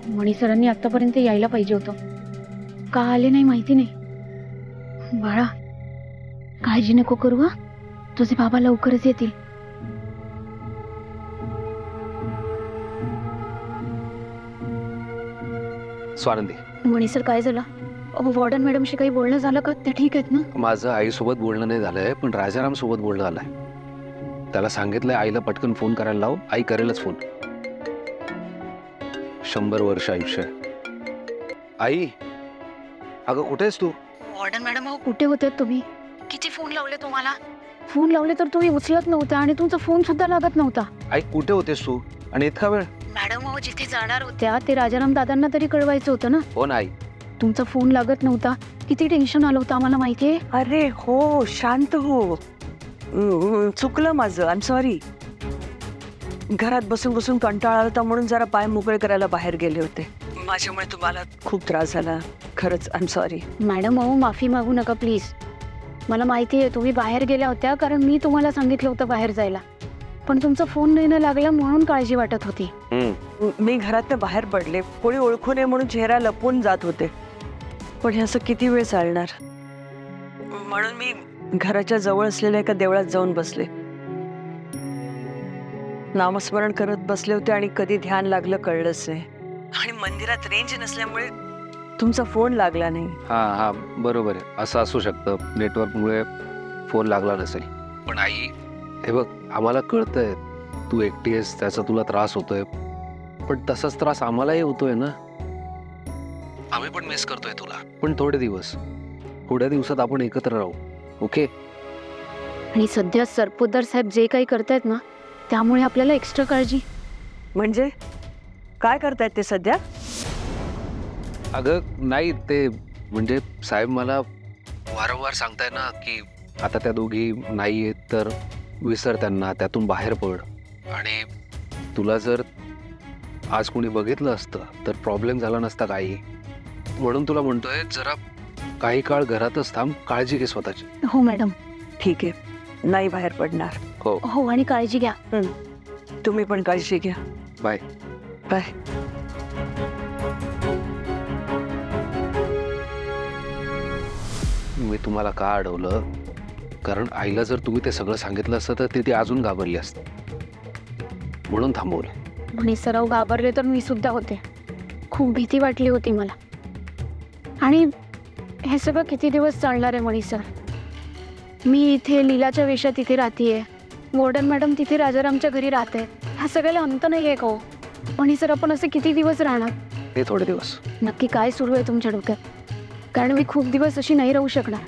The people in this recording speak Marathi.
मणी सरांनी आतापर्यंत यायला पाहिजे होतं, का आले नाही माहिती नाही. बाळा काळजी नको करू हा, तुझे बाबा लवकरच येतील. स्वानंदी, मणी सर काय झालं? वॉर्डन मॅडमशी काही बोलणं झालं का? ते ठीक आहेत ना? माझं आईसोबत बोलणं नाही झालंय, पण राजाराम सोबत बोलणं झालंय. त्याला सांगितलंय आईला पटकन फोन करायला लाव, आई करेलच फोन. 100 वर्ष आयुष्य. आई अगं कुठेस तू? वॉर्डन मॅडम कुठे होते तुम्ही? किती फोन लावले तुम्हाला? फोन लावले तर तुम्ही उचलत नव्हता आणि तुमचा फोन सुद्धा लागत नव्हता. आई कुठे होतेस तू आणि इतका वेळ? मॅडम जिथे जाणार होत्या ते राजाराम दादांना तरी कळवायचं होतं ना. हो ना आई. तुमचा फोन लागत नव्हता, किती टेन्शन आलं होतं आम्हाला माहितीये. अरे हो, शांत हो. चुकलं माझं, आय एम सॉरी. घरात बसून बसून कंटाळा आला होता म्हणून जरा पाय मोकळे करायला बाहेर गेले होते. माझ्यामुळे तुम्हाला खूप त्रास झाला, खरंच आय एम सॉरी. मॅडम माफी मागू नका प्लीज. मला माहिती आहे तुम्ही बाहेर गेल्या होत्या, कारण मी तुम्हाला सांगितलं होतं बाहेर जायला, पण तुमचा फोन नाही लागला म्हणून काळजी वाटत होती. मी घरातनं बाहेर पडले, कोणी ओळखू नये म्हणून चेहरा लपवून जात होते, पण हे असं किती वेळ चालणार, म्हणून मी घराच्या जवळ असलेल्या एका देवळात जाऊन बसले. नामस्मरण करत बसले होते आणि कधी ध्यान लागलं कळलंच नाही, आणि मंदिरात रेंज नसल्यामुळे तुमचा फोन लागला नाही. हा बरोबर आहे, असं असू शकतं, नेटवर्कमुळे फोन लागला नसेल. पण आई हे बघ, आम्हाला कळतंय तू एकटी आहेस, त्याचा तुला त्रास होतोय, पण तसाच त्रास आम्हालाही होतोय ना. आम्ही पण मिस करतोय तुला, पण थोडे दिवस, थोड्या दिवसात आपण एकत्र राहू, ओके? आणि सध्या सरपोतदार साहेब जे काही करतायत ना, त्यामुळे आपल्याला एक्स्ट्रा काळजी. म्हणजे काय करतायत ते सध्या? अगं नाही, ते म्हणजे साहेब मला वारंवार सांगताय ना की आता त्या दोघी नाही आहेत तर विसर त्यांना, त्यातून बाहेर पड. आणि तुला जर आज कोणी बघितलं असतं तर प्रॉब्लेम झाला नसता काही, म्हणून तुला म्हणतोय जरा काही काळ घरातच थांब, काळजी घे स्वतःची. हो मॅडम. ठीक आहे, नाही बाहेर पडणार. हो हो, आणि काळजी घ्या. तुम्ही पण काळजी घ्या. Bye bye. मी तुम्हाला का अडवलं, कारण आईला जर तुम्ही ते सगळं सांगितलं असतं तर ती अजून घाबरली असते, म्हणून थांबवलं. म्हणे सराव घाबरले तर मी सुद्धा होते, खूप भीती वाटली होती मला. आणि हे सगळं किती दिवस चालणार आहे मणी सर? मी इथे लीलाच्या वेशात इथे राहतीये, वॉर्डन मॅडम तिथे राजारामच्या घरी राहते, ह्या सगळ्याला अंत नाही आहे का हो? मणी सर आपण असे किती दिवस राहणार? हे थोडे दिवस. नक्की काय सुरू आहे तुमच्या डोक्यात? कारण मी खूप दिवस अशी नाही राहू शकणार.